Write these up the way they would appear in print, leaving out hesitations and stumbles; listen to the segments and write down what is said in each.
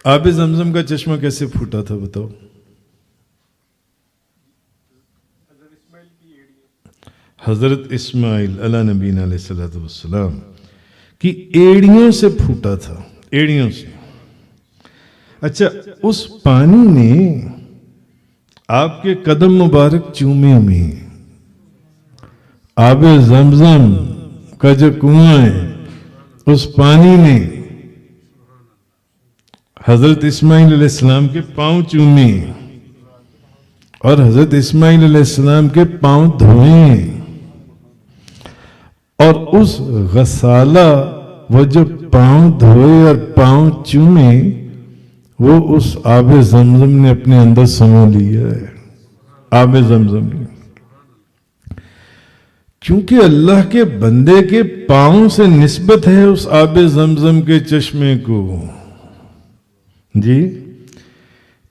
آب زمزم کا چشمہ کیسے پھوٹا تھا بتاؤ؟ حضرت اسماعیل علیہ نبینا علیہ الصلوۃ والسلام کی ایڑیوں سے پھوٹا تھا، ایڑیوں سے۔ اچھا، اس پانی نے آپ کے قدم مبارک چومے ہوئے۔ آب زمزم کا جو کنواں ہے، اس پانی نے حضرت اسماعیل علیہ السلام کے پاؤں چومے اور حضرت اسماعیل علیہ السلام کے پاؤں دھوئے، اور اس غسالہ وہ جو پاؤں دھوئے اور پاؤں چومے، وہ اس آب زمزم نے اپنے اندر سمو لیا ہے۔ آب زمزم نے، کیونکہ اللہ کے بندے کے پاؤں سے نسبت ہے اس آب زمزم کے چشمے کو جی،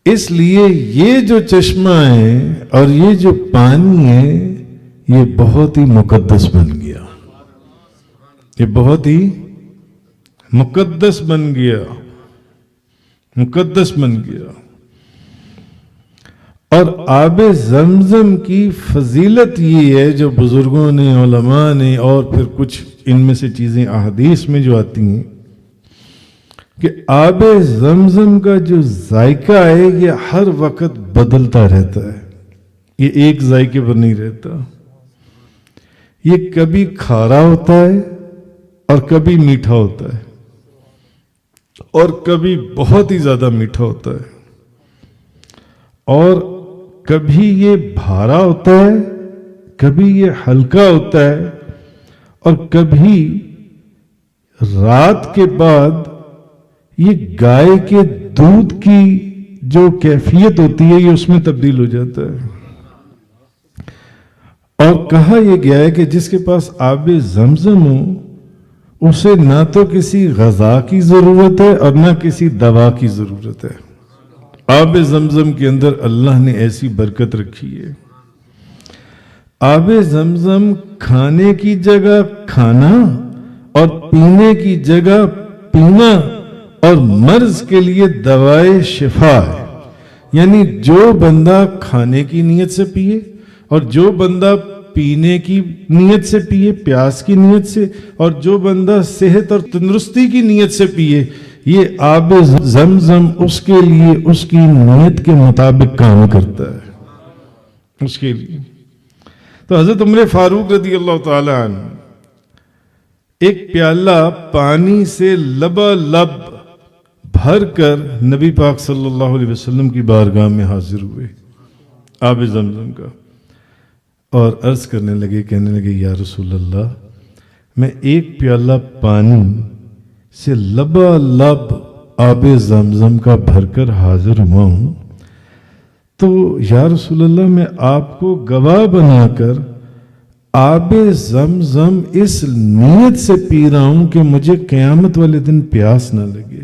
اس لیے یہ جو چشمہ ہے اور یہ جو پانی ہے، یہ بہت ہی مقدس بن گیا، یہ بہت ہی مقدس بن گیا، مقدس بن گیا۔ اور آب زمزم کی فضیلت یہ ہے، جو بزرگوں نے، علماء نے، اور پھر کچھ ان میں سے چیزیں احادیث میں جو آتی ہیں، کہ آب زمزم کا جو ذائقہ ہے یہ ہر وقت بدلتا رہتا ہے، یہ ایک ذائقے پر نہیں رہتا، یہ کبھی کھارا ہوتا ہے اور کبھی میٹھا ہوتا ہے، اور کبھی بہت ہی زیادہ میٹھا ہوتا ہے، اور کبھی یہ بھارا ہوتا ہے، کبھی یہ ہلکا ہوتا ہے، اور کبھی رات کے بعد یہ گائے کے دودھ کی جو کیفیت ہوتی ہے، یہ اس میں تبدیل ہو جاتا ہے۔ اور کہا یہ گیا ہے کہ جس کے پاس آب زمزم ہو، اسے نہ تو کسی غذا کی ضرورت ہے اور نہ کسی دوا کی ضرورت ہے۔ آب زمزم کے اندر اللہ نے ایسی برکت رکھی ہے۔ آب زمزم کھانے کی جگہ کھانا اور پینے کی جگہ پینا اور مرض کے لیے دوائے شفا ہے۔ یعنی جو بندہ کھانے کی نیت سے پیے اور جو بندہ پینے کی نیت سے پیے، پیاس کی نیت سے، اور جو بندہ صحت اور تندرستی کی نیت سے پیے، یہ آب زمزم اس کے لیے اس کی نیت کے مطابق کام کرتا ہے، اس کے لیے۔ تو حضرت عمر فاروق رضی اللہ تعالی عنہ ایک پیالہ پانی سے لبالب بھر کر نبی پاک صلی اللہ علیہ وسلم کی بارگاہ میں حاضر ہوئے، آب زمزم کا، اور عرض کرنے لگے، کہنے لگے، یا رسول اللہ، میں ایک پیالہ پانی سے لبالب آب زمزم کا بھر کر حاضر ہوا ہوں، تو یا رسول اللہ، میں آپ کو گواہ بنا کر آب زمزم اس نیت سے پی رہا ہوں کہ مجھے قیامت والے دن پیاس نہ لگے۔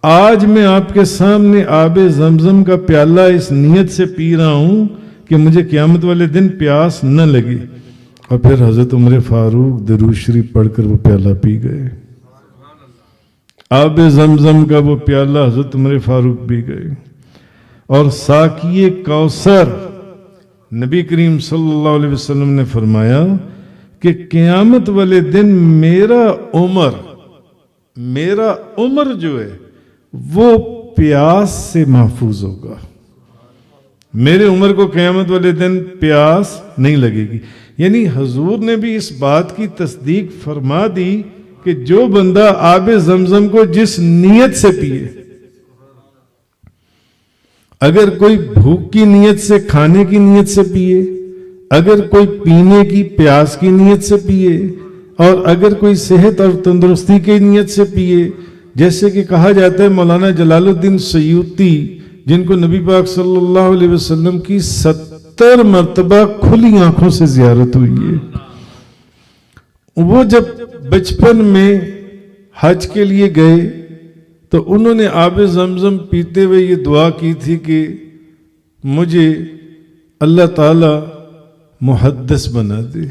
آج میں آپ کے سامنے آب زمزم کا پیالہ اس نیت سے پی رہا ہوں کہ مجھے قیامت والے دن پیاس نہ لگے۔ اور پھر حضرت عمر فاروق درود شریف پڑھ کر وہ پیالہ پی گئے، آب زمزم کا وہ پیالہ حضرت عمر فاروق پی گئے۔ اور ساقی کوثر، نبی کریم صلی اللہ علیہ وسلم نے فرمایا کہ قیامت والے دن میرا عمر جو ہے وہ پیاس سے محفوظ ہوگا، میرے عمر کو قیامت والے دن پیاس نہیں لگے گی۔ یعنی حضور نے بھی اس بات کی تصدیق فرما دی کہ جو بندہ آب زمزم کو جس نیت سے پیے، اگر کوئی بھوک کی نیت سے، کھانے کی نیت سے پیے، اگر کوئی پینے کی پیاس کی نیت سے پیے، اور اگر کوئی صحت اور تندرستی کی نیت سے پیے، جیسے کہ کہا جاتا ہے مولانا جلال الدین سیوطی، جن کو نبی پاک صلی اللہ علیہ وسلم کی 70 مرتبہ کھلی آنکھوں سے زیارت ہوئی ہے، وہ جب بچپن میں حج کے لیے گئے تو انہوں نے آب زمزم پیتے ہوئے یہ دعا کی تھی کہ مجھے اللہ تعالی محدث بنا دے،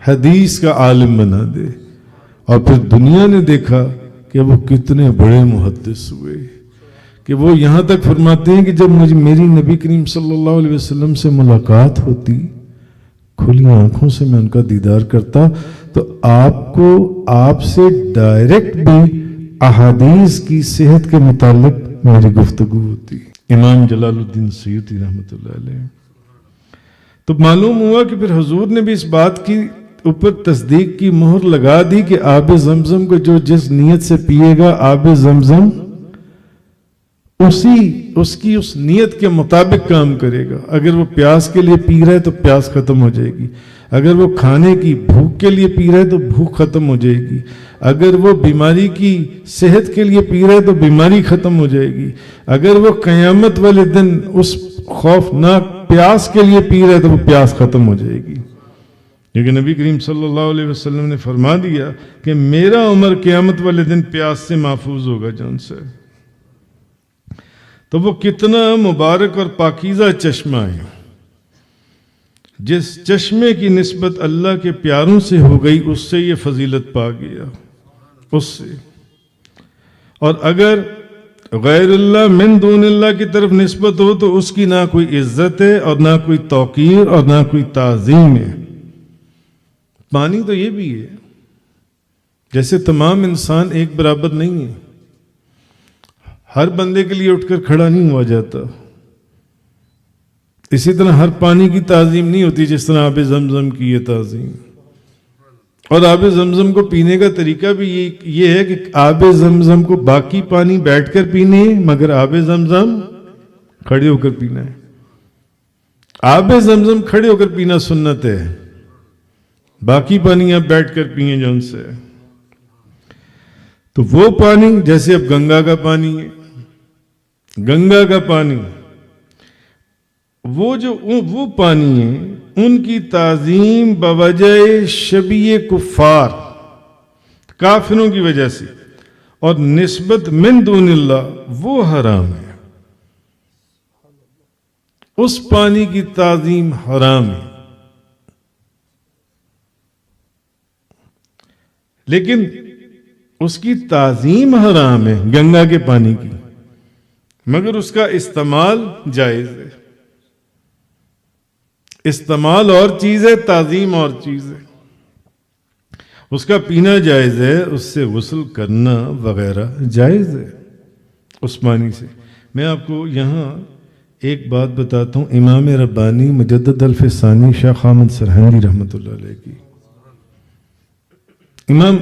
حدیث کا عالم بنا دے۔ اور پھر دنیا نے دیکھا کہ وہ کتنے بڑے محدث ہوئے کہ وہ یہاں تک فرماتے ہیں کہ جب میری نبی کریم صلی اللہ علیہ وسلم سے ملاقات ہوتی، کھلی آنکھوں سے میں ان کا دیدار کرتا، تو آپ سے ڈائریکٹ بھی احادیث کی صحت کے متعلق میری گفتگو ہوتی۔ امام جلال الدین سیوطی رحمۃ اللہ علیہ۔ تو معلوم ہوا کہ پھر حضور نے بھی اس بات کی اوپر تصدیق کی مہر لگا دی کہ آب زمزم کو جو جس نیت سے پیے گا، آب زمزم اس کی اس نیت کے مطابق کام کرے گا۔ اگر وہ پیاس کے لیے پی رہا ہے تو پیاس ختم ہو جائے گی، اگر وہ کھانے کی بھوک کے لیے پی رہا ہے تو بھوک ختم ہو جائے گی، اگر وہ بیماری کی صحت کے لیے پی رہا ہے تو بیماری ختم ہو جائے گی، اگر وہ قیامت والے دن اس خوفناک پیاس کے لیے پی رہا ہے تو وہ پیاس ختم ہو جائے گی۔ کیونکہ نبی کریم صلی اللہ علیہ وسلم نے فرما دیا کہ میرا عمر قیامت والے دن پیاس سے محفوظ ہوگا جان سے۔ تو وہ کتنا مبارک اور پاکیزہ چشمہ ہے، جس چشمے کی نسبت اللہ کے پیاروں سے ہو گئی، اس سے یہ فضیلت پا گیا، اس سے۔ اور اگر غیر اللہ من دون اللہ کی طرف نسبت ہو تو اس کی نہ کوئی عزت ہے اور نہ کوئی توقیر اور نہ کوئی تعظیم ہے۔ پانی تو یہ بھی ہے، جیسے تمام انسان ایک برابر نہیں ہے، ہر بندے کے لیے اٹھ کر کھڑا نہیں ہوا جاتا، اسی طرح ہر پانی کی تعظیم نہیں ہوتی جس طرح آب زمزم کی یہ تعظیم۔ اور آب زمزم کو پینے کا طریقہ بھی یہ ہے کہ آب زمزم کو باقی پانی بیٹھ کر پینے ہے، مگر آب زمزم کھڑے ہو کر پینا ہے۔ آب زمزم کھڑے ہو کر پینا سنت ہے، باقی پانی آپ بیٹھ کر پئیں جو ان سے۔ تو وہ پانی جیسے اب گنگا کا پانی ہے، گنگا کا پانی، وہ پانی ہے، ان کی تعظیم بوجہ شبیہ کفار، کافروں کی وجہ سے، اور نسبت من دون اللہ وہ حرام ہے، اس پانی کی تعظیم حرام ہے۔ لیکن اس کی تعظیم حرام ہے گنگا کے پانی کی، مگر اس کا استعمال جائز ہے۔ استعمال اور چیز ہے، تعظیم اور چیز ہے۔ اس کا پینا جائز ہے، اس سے غسل کرنا وغیرہ جائز ہے اس پانی سے۔ میں آپ کو یہاں ایک بات بتاتا ہوں، امام ربانی مجدد الفسانی شیخ احمد سرہندی رحمۃ اللہ علیہ کی، امام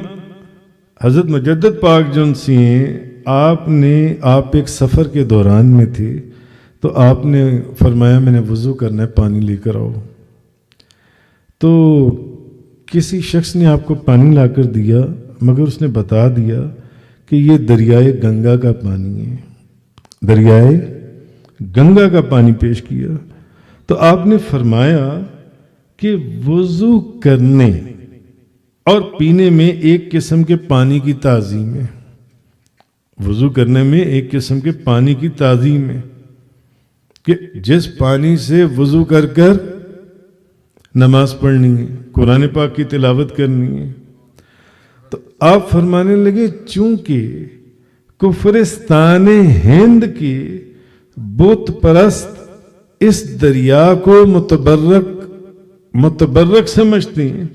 حضرت مجدد پاک جن سی ہیں، آپ ایک سفر کے دوران میں تھے، تو آپ نے فرمایا میں نے وضو کرنا ہے، پانی لے کر آؤ۔ تو کسی شخص نے آپ کو پانی لا کر دیا، مگر اس نے بتا دیا کہ یہ دریائے گنگا کا پانی ہے، دریائے گنگا کا پانی پیش کیا۔ تو آپ نے فرمایا کہ وضو کرنے اور پینے میں ایک قسم کے پانی کی تعظیم ہے، وضو کرنے میں ایک قسم کے پانی کی تعظیم ہے کہ جس پانی سے وضو کر کر نماز پڑھنی ہے، قرآن پاک کی تلاوت کرنی ہے۔ تو آپ فرمانے لگے چونکہ کفرستان ہند کے بت پرست اس دریا کو متبرک سمجھتے ہیں،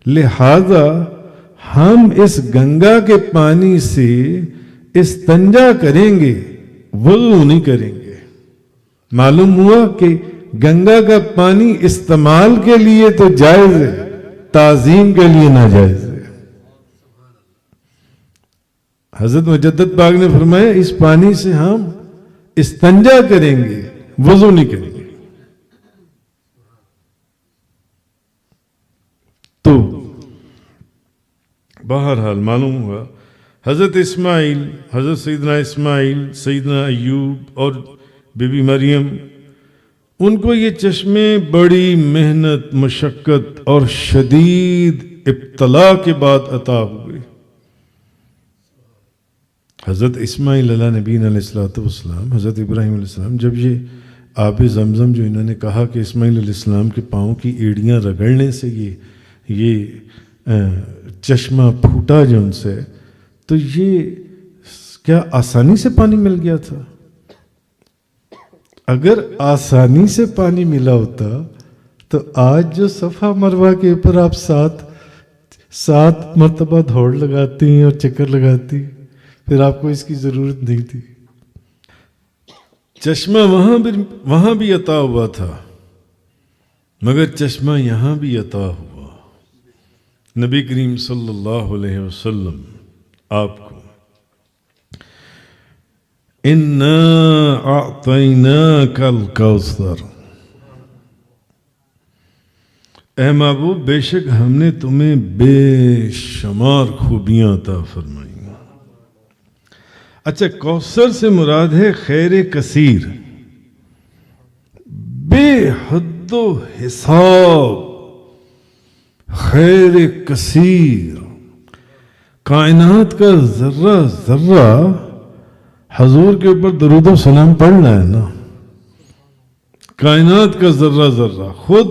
لہذا ہم اس گنگا کے پانی سے استنجا کریں گے، وضو نہیں کریں گے۔ معلوم ہوا کہ گنگا کا پانی استعمال کے لیے تو جائز ہے، تعظیم کے لیے ناجائز ہے۔ حضرت مجدد پاک نے فرمایا اس پانی سے ہم استنجا کریں گے، وضو نہیں کریں گے۔ تو بہرحال معلوم ہوا حضرت اسماعیل، حضرت سیدنا اسماعیل، سیدنا ایوب اور بی بی مریم، ان کو یہ چشمے بڑی محنت، مشقت اور شدید ابتلا کے بعد عطا ہوئے۔ حضرت اسماعیل علیہ نبینا علیہ السلام، حضرت ابراہیم علیہ السلام، جب یہ آب زمزم جو انہوں نے کہا کہ اسماعیل علیہ السلام کے پاؤں کی ایڑیاں رگڑنے سے یہ چشمہ پھوٹا جو ان سے، تو یہ کیا آسانی سے پانی مل گیا تھا؟ اگر آسانی سے پانی ملا ہوتا تو آج جو صفا مروہ کے اوپر آپ سات مرتبہ دوڑ لگاتی ہیں اور چکر لگاتی، پھر آپ کو اس کی ضرورت نہیں تھی۔ چشمہ وہاں بھی عطا ہوا تھا، مگر چشمہ یہاں بھی عطا ہوا۔ نبی کریم صلی اللہ علیہ وسلم آپ کو اِنَّا أَعْطَيْنَاكَ الْكَوْثَرَ، اے محبوب بے شک ہم نے تمہیں بے شمار خوبیاں عطا فرمائی۔ اچھا، کوثر سے مراد ہے خیر کثیر، بے حد و حساب خیر کثیر۔ کائنات کا ذرہ ذرہ حضور کے اوپر درود و سلام پڑھنا ہے نا۔ کائنات کا ذرہ ذرہ، خود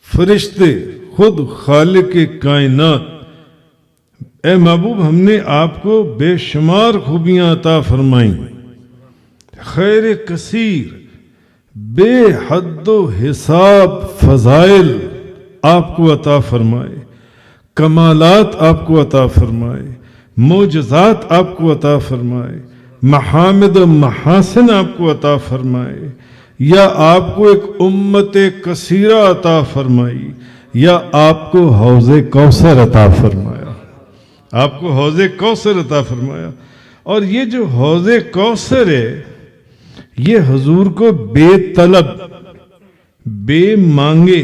فرشتے، خود خالق کائنات، اے محبوب ہم نے آپ کو بے شمار خوبیاں عطا فرمائیں، خیر کثیر، بے حد و حساب فضائل آپ کو عطا فرمائے، کمالات آپ کو عطا فرمائے، معجزات آپ کو عطا فرمائے، محامد و محاسن آپ کو عطا فرمائے، یا آپ کو ایک امت کثیرہ عطا فرمائی، یا آپ کو حوض کوثر عطا فرمایا، آپ کو حوض کوثر عطا فرمایا۔ اور یہ جو حوض کوثر ہے یہ حضور کو بے طلب، بے مانگے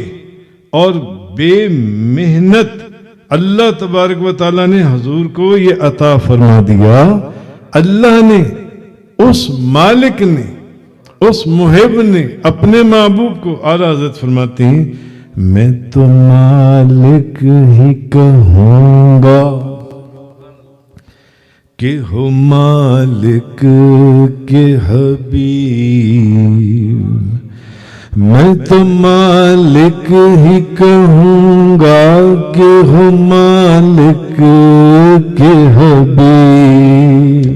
اور بے محنت اللہ تبارک و تعالیٰ نے حضور کو یہ عطا فرما دیا۔ اللہ نے، اس مالک نے، اس محب نے اپنے محبوب کو، اعلیٰ حضرت فرماتے ہیں میں تو مالک ہی کہوں گا کہ ہو مالک کے حبیب، میں تو مالک ہی کہوں گا کہ ہو مالک کے حبیب۔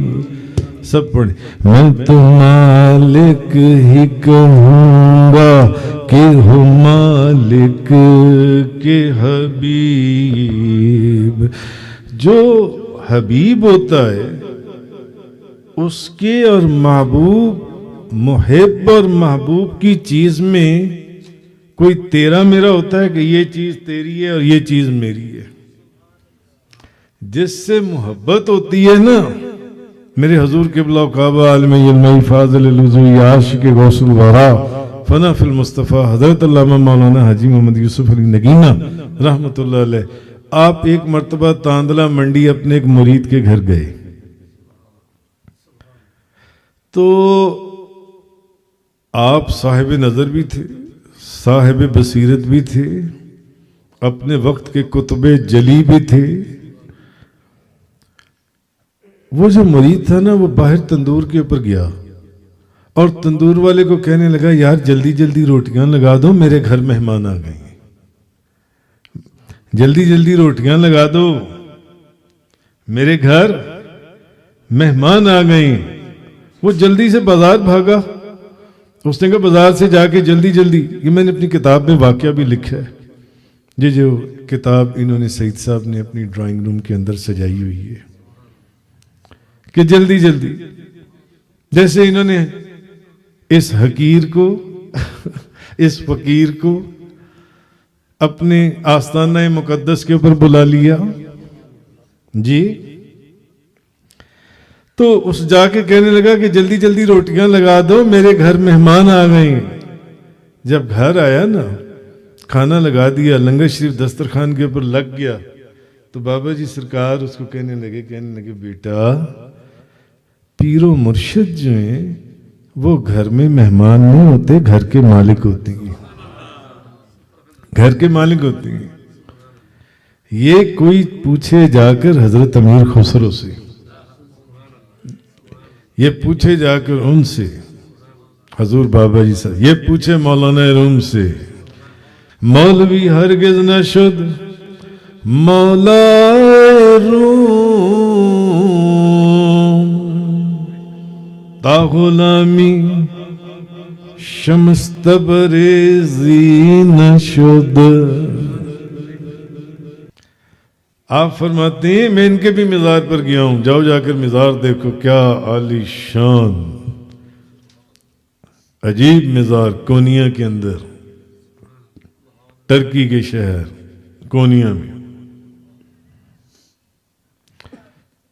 سب پڑھیں، میں تو مالک ہی کہوں گا کہ ہو مالک کے حبیب۔ جو حبیب ہوتا ہے اس کے اور محبوب، محب اور محبوب کی چیز میں کوئی تیرا میرا ہوتا ہے کہ یہ چیز تیری ہے اور یہ چیز میری ہے؟ جس سے محبت ہوتی ہے نا، میرے حضور قبلہ و کعبہ عالم علمی فاضل الوضوئی عاشق غوث الورا فنا فی المصطفیٰ حضرت علامہ مولانا حاجی محمد یوسف علی نگینہ رحمۃ اللہ علیہ، آپ ایک مرتبہ تاندلہ منڈی اپنے ایک مرید کے گھر گئے تو آپ صاحب نظر بھی تھے، صاحب بصیرت بھی تھے، اپنے وقت کے کتب جلی بھی تھے۔ وہ جو مرید تھا نا، وہ باہر تندور کے اوپر گیا اور تندور والے کو کہنے لگا یار جلدی جلدی روٹیاں لگا دو، میرے گھر مہمان آ گئے ہیں، جلدی جلدی روٹیاں لگا دو، میرے گھر مہمان آ گئے ہیں۔ وہ جلدی سے بازار بھاگا، اس نے کہا بازار سے جا کے جلدی جلدی، یہ میں نے اپنی کتاب میں واقعہ بھی لکھا ہے، یہ جو کتاب انہوں نے سعید صاحب نے اپنی ڈرائنگ روم کے اندر سجائی ہوئی ہے، کہ جلدی جلدی جیسے انہوں نے اس حقیر کو اس فقیر کو اپنے آستانہ مقدس کے اوپر بلا لیا جی، تو اس جا کے کہنے لگا کہ جلدی جلدی روٹیاں لگا دو، میرے گھر مہمان آ گئے ہیں۔ جب گھر آیا نا، کھانا لگا دیا، لنگر شریف دسترخوان کے اوپر لگ گیا، تو بابا جی سرکار اس کو کہنے لگے بیٹا پیر و مرشد جو ہیں وہ گھر میں مہمان نہیں ہوتے، گھر کے مالک ہوتے ہیں، گھر کے مالک ہوتے ہیں۔ یہ کوئی پوچھے جا کر حضرت امیر خسرو سے، یہ پوچھے جا کر ان سے حضور بابا جی صاحب، یہ پوچھے مولانا روم سے، مولوی ہرگز نہ شد مولا روم تا غلامی شمس تبریزی نشد. آپ فرماتے ہیں میں ان کے بھی مزار پر گیا ہوں، جاؤ جا کر مزار دیکھو، کیا عالی شان عجیب مزار کونیا کے اندر، ترکی کے شہر کونیا میں.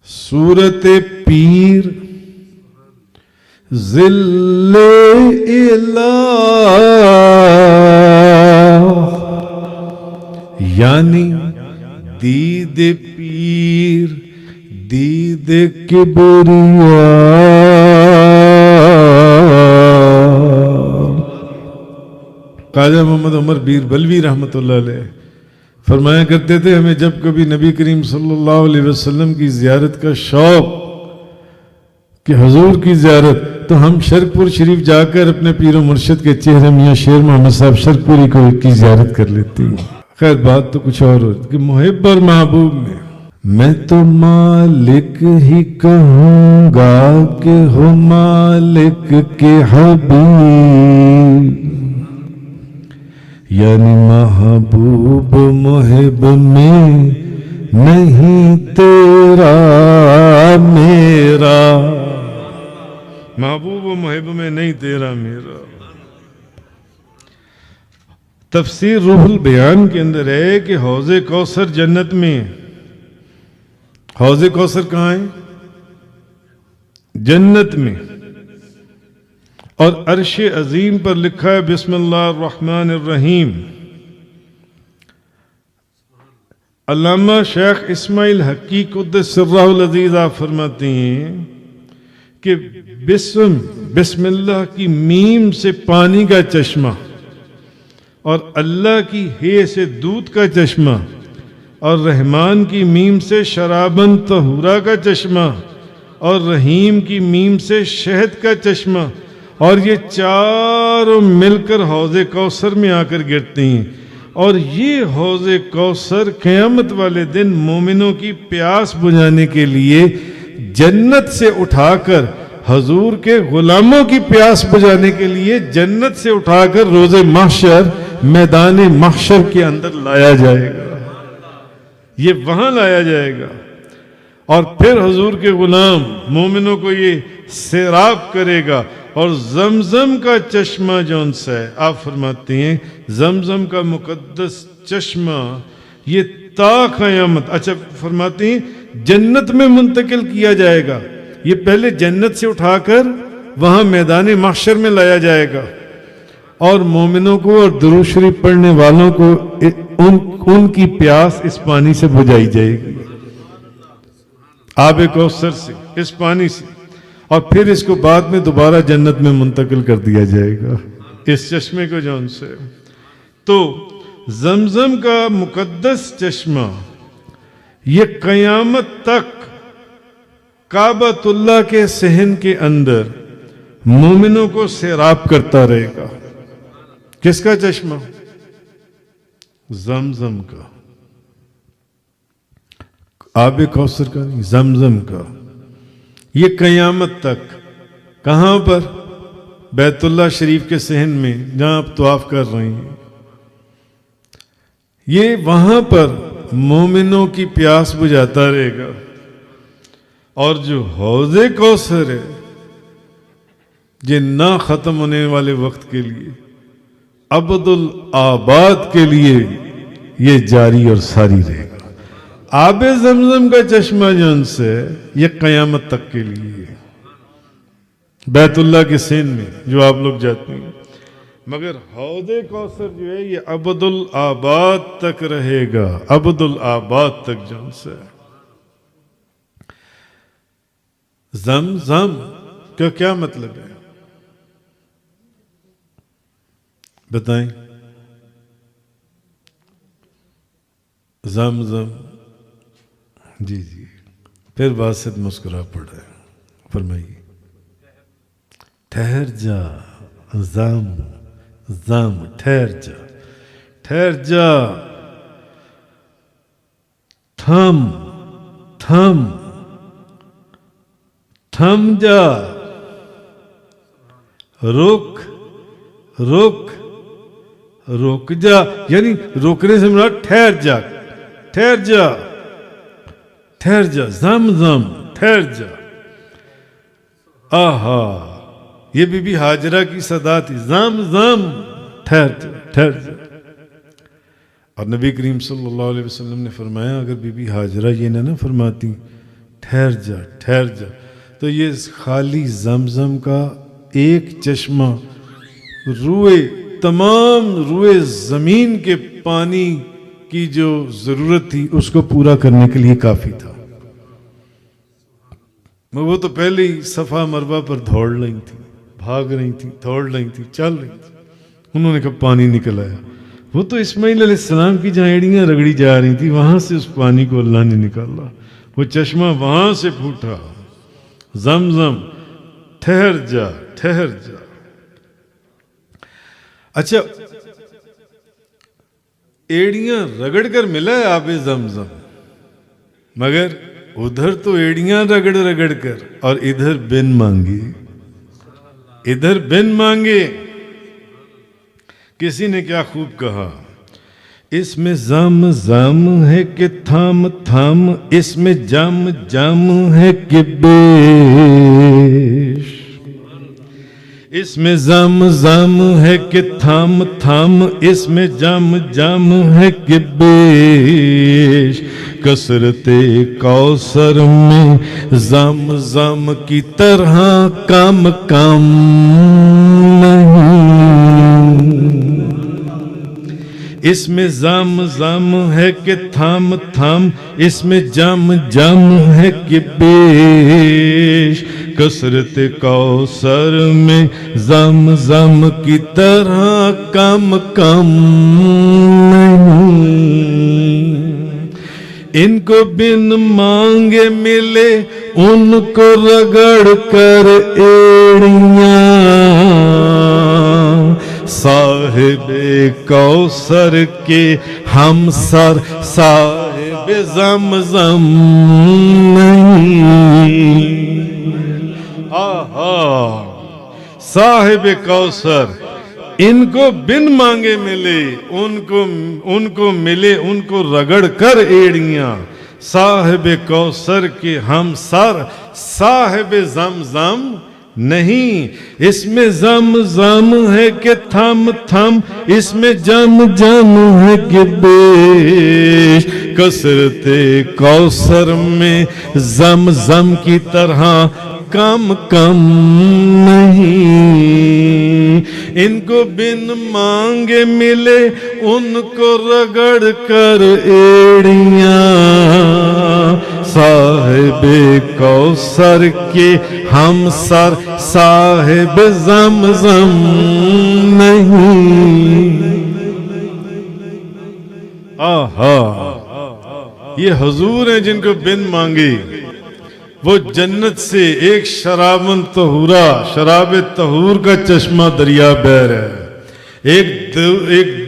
صورت پیر ذل الہ، یعنی دید پیر دید کبریا. خواجہ محمد عمر بیربلوی رحمۃ اللہ علیہ فرمایا کرتے تھے ہمیں جب کبھی نبی کریم صلی اللہ علیہ وسلم کی زیارت کا شوق کہ حضور کی زیارت، تو ہم شرک پور شریف جا کر اپنے پیر و مرشد کے چہرے میاں شیر محمد صاحب شرک پوری کو کی زیارت کر لیتے ہیں. خیر بات تو کچھ اور ہوتی کہ محب اور محبوب میں تو مالک ہی کہوں گا کہ ہو مالک کے حبیب، یعنی محبوب محب میں نہیں تیرا میرا، محبوب و محب میں نہیں تیرا میرا. تفسیر روح البیان کے اندر ہے کہ حوض کوثر جنت میں. حوض کوثر کہاں ہے؟ جنت میں. اور عرش عظیم پر لکھا ہے بسم اللہ الرحمن الرحیم. علامہ شیخ اسماعیل حقی قدس سرہ العزیز آپ فرماتے ہیں کہ بسم اللہ کی میم سے پانی کا چشمہ، اور اللہ کی ہے سے دودھ کا چشمہ، اور رحمان کی میم سے شرابن طہورا کا چشمہ، اور رحیم کی میم سے شہد کا چشمہ، اور یہ چاروں مل کر حوض کوثر میں آ کر گرتے ہیں. اور یہ حوض کوثر قیامت والے دن مومنوں کی پیاس بجھانے کے لیے جنت سے اٹھا کر، حضور کے غلاموں کی پیاس بجھانے کے لیے جنت سے اٹھا کر روز محشر میدان محشر کے اندر لایا جائے گا. یہ وہاں لایا جائے گا اور پھر حضور کے غلام مومنوں کو یہ سیراب کرے گا. اور زمزم کا چشمہ جون سا ہے، آپ فرماتے ہیں زمزم کا مقدس چشمہ یہ تا قیامت، اچھا فرماتے ہیں جنت میں منتقل کیا جائے گا. یہ پہلے جنت سے اٹھا کر وہاں میدان محشر میں لایا جائے گا، اور مومنوں کو اور درود شریف پڑھنے والوں کو ان کی پیاس اس پانی سے بجھائی جائے گی، آب کوثر سے، اس پانی سے. اور پھر اس کو بعد میں دوبارہ جنت میں منتقل کر دیا جائے گا اس چشمے کو جون سے. تو زمزم کا مقدس چشمہ یہ قیامت تک کعبۃ اللہ کے صحن کے اندر مومنوں کو سیراب کرتا رہے گا. کس کا چشمہ؟ زمزم کا. آب کوثر کا نہیں، زمزم کا. یہ قیامت تک. کہاں پر؟ بیت اللہ شریف کے صحن میں جہاں آپ طواف کر رہے ہیں. یہ وہاں پر مومنوں کی پیاس بجھاتا رہے گا. اور جو حوض کوثر ہے یہ نہ ختم ہونے والے وقت کے لیے، ابد الآباد کے لیے یہ جاری اور ساری رہے گا. آب زمزم کا چشمہ جون سے یہ قیامت تک کے لیے بیت اللہ کے صحن میں جو آپ لوگ جاتے ہیں. مگر حوض کوثر جو ہے یہ ابد الآباد تک رہے گا، ابد الآباد تک جون سے. زمزم کا کیا مطلب ہے بتائیں؟ زمزم، جی پھر باسط مسکرا پڑا ہے. فرمائیے. ٹھہر جا، زم ٹھہر جا، ٹھہر جا، تھم تھم تھم جا. رک رک رک جا، یعنی روکنے سے مراد ٹھہر جا، ٹھہر جا، ٹھہر جا، زمزم ٹھہر جا۔ آہا، یہ بی بی ہاجرہ کی صدا تھی، زمزم ٹھہر جا، ٹھہر جا۔ اور نبی کریم صلی اللہ علیہ وسلم نے فرمایا اگر بی بی ہاجرہ یہ نہ فرماتی ٹھہر جا ٹھہر جا، تو یہ خالی زمزم کا ایک چشمہ تمام روئے زمین کے پانی کی جو ضرورت تھی اس کو پورا کرنے کے لیے کافی تھا۔ وہ تو پہلے ہی صفا مروہ پر دوڑ رہی تھی، بھاگ رہی تھی، دوڑ رہی تھی، چل رہی تھی۔ انہوں نے کہا پانی نکل آیا۔ وہ تو اسماعیل علیہ السلام کی جہاں ایڑیاں رگڑی جا رہی تھی وہاں سے اس پانی کو اللہ نے نکالا، وہ چشمہ وہاں سے پھوٹا۔ زمزم ٹھہر جا ٹھہر جا۔ اچھا، ایڑیاں رگڑ کر ملا ہے آب زمزم، مگر ادھر تو ایڑیاں رگڑ رگڑ کر اور ادھر بن مانگے، ادھر بن مانگے۔ کسی نے کیا خوب کہا، اس میں زم زم ہے کہ تھام تھام، اس میں جم جم ہے کہ بیش، اس میں زم زم ہے کہ تھام تھام، اس میں جم جم ہے کہ بیش، کثرت کوثر میں زم زم کی طرح کم کم نہیں، اس میں زم زم ہے کہ تھام تھام، اس میں جم جم ہے کہ بیش، کثرت کوثر میں زم زم کی طرح کم کم نہیں، ان کو بن مانگے ملے ان کو رگڑ کر ایڑیاں، صاحب کوثر کے ہم سر صاحب زمزم نہیں، آہا صاحب کوثر ان کو بن مانگے ملے، ان کو ملے ان کو رگڑ کر ایڑیاں، صاحب کوثر کے ہم سر صاحب زمزم نہیں، اس میں زم زم ہے کہ تھم تھم، اس میں جم جم ہے کہ بیش، کثرت کوثر میں زم زم کی طرح کم کم نہیں، ان کو بن مانگے ملے ان کو رگڑ کر ایڑیاں، صاحب کوثر کے ہم سر صاحب زمزم نہیں۔ آہا، یہ حضور ہیں جن کو بن مانگی وہ جنت سے ایک شرابن طہورا، شراب طہور کا چشمہ دریا بہہ رہا ہے، ایک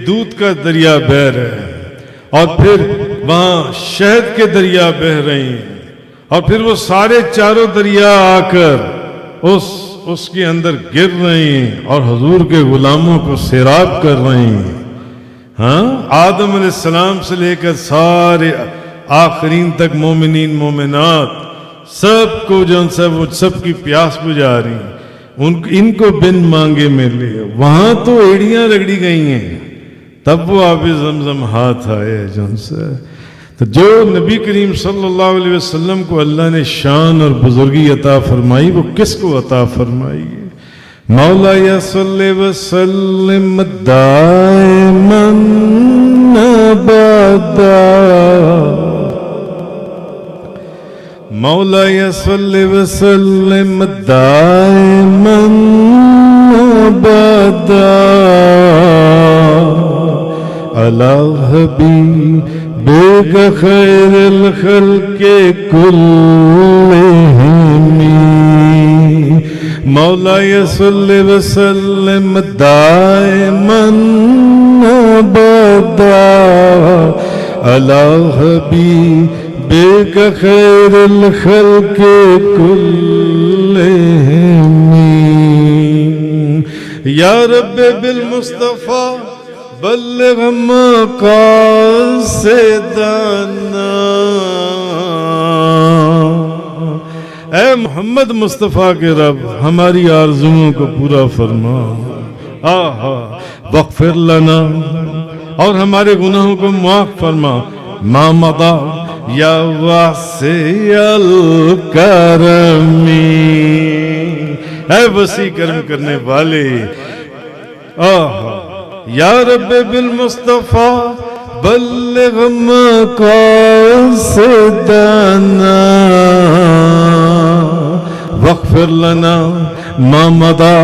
دودھ کا دریا بہہ رہا ہے، اور پھر وہاں شہد کے دریا بہہ رہے ہیں، اور پھر وہ سارے چاروں دریا آ کر اس کے اندر گر رہے ہیں اور حضور کے غلاموں کو سیراب کر رہے ہیں۔ ہاں، آدم علیہ السلام سے لے کر سارے آخرین تک مومنین مومنات سب کو جو سب کی پیاس بجھا رہی ہیں، ان کو بن مانگے ملے، وہاں تو ایڑیاں رگڑی گئی ہیں، تب وہ آب زمزم ہاتھ آئے جن سے۔ تو جو نبی کریم صلی اللہ علیہ وسلم کو اللہ نے شان اور بزرگی عطا فرمائی وہ کس کو عطا فرمائی ہے؟ مولا صلی وسلم دائما ابدا، مولا صلی وسلم دائما ابدا علی حبیبک خیر الخلق کلہم، مولا صلی وسلم دائما ابدا علی حبیبک خیر الخلق کلہم، یا رب بالمصطفیٰ بلغ مقاصدنا، اے محمد مصطفیٰ کے رب ہماری آرزوؤں کو پورا فرما، واغفر لنا اور ہمارے گناہوں کو معاف فرما، ما مضى یا واسع الکرم، اے وسیع کرم کرنے والے، یا رب بالمصطفیٰ بلغ مقاصدنا واغفر لنا ما مضى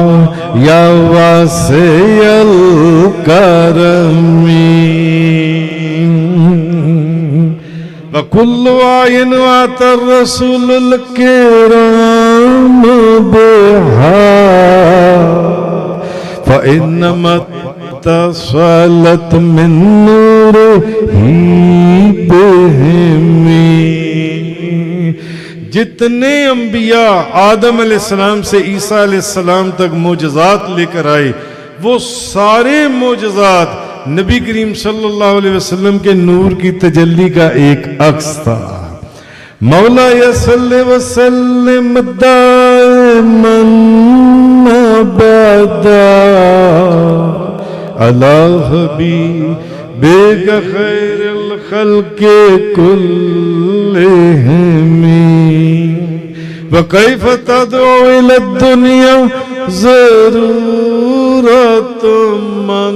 یا واسع الکرم، وكل عين وعت الرسول الكرام بها، فإنما اتصلت من نوره بهم، جتنے انبیاء آدم علیہ السلام سے عیسیٰ علیہ السلام تک معجزات لے کر آئے، وہ سارے معجزات نبی کریم صلی اللہ علیہ وسلم کے نور کی تجلی کا ایک عکس تھا۔ مولا صلی وسلم دائما ابدا علی حبیبک خیر الخلق کلہم، وکیف تدعو الی الدنیا ضرورت من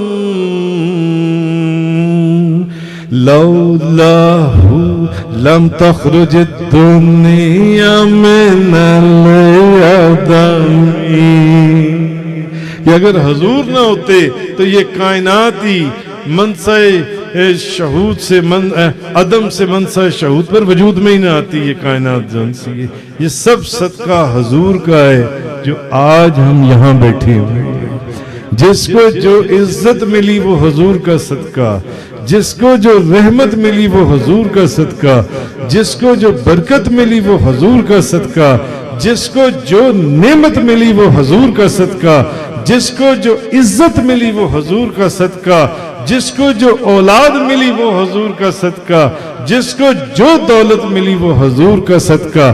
لولاه لم تخرج الدنیا من العدم، کہ اگر حضور نہ ہوتے تو یہ کائنات ہی منصع شہود سے عدم سے منصع شہود پر وجود میں ہی نہ آتی، یہ کائنات جان سی، یہ سب صدقہ حضور کا ہے جو آج ہم یہاں بیٹھے ہوئے ہیں۔ جس کو جو عزت ملی وہ حضور کا صدقہ، جس کو جو رحمت ملی وہ حضور کا صدقہ، جس کو جو برکت ملی وہ حضور کا صدقہ، جس کو جو نعمت ملی وہ حضور کا صدقہ، جس کو جو عزت ملی وہ حضور کا صدقہ، جس کو جو اولاد ملی وہ حضور کا صدقہ، جس کو جو دولت ملی وہ حضور کا صدقہ۔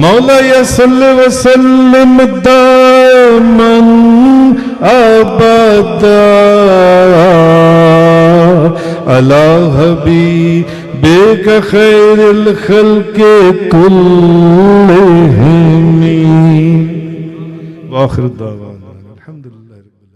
مولا صلی وسلم دائما ابدا علی حبیبک خیر الخلق کلہم، وآخر دعوانا الحمدللہ رب العالمین۔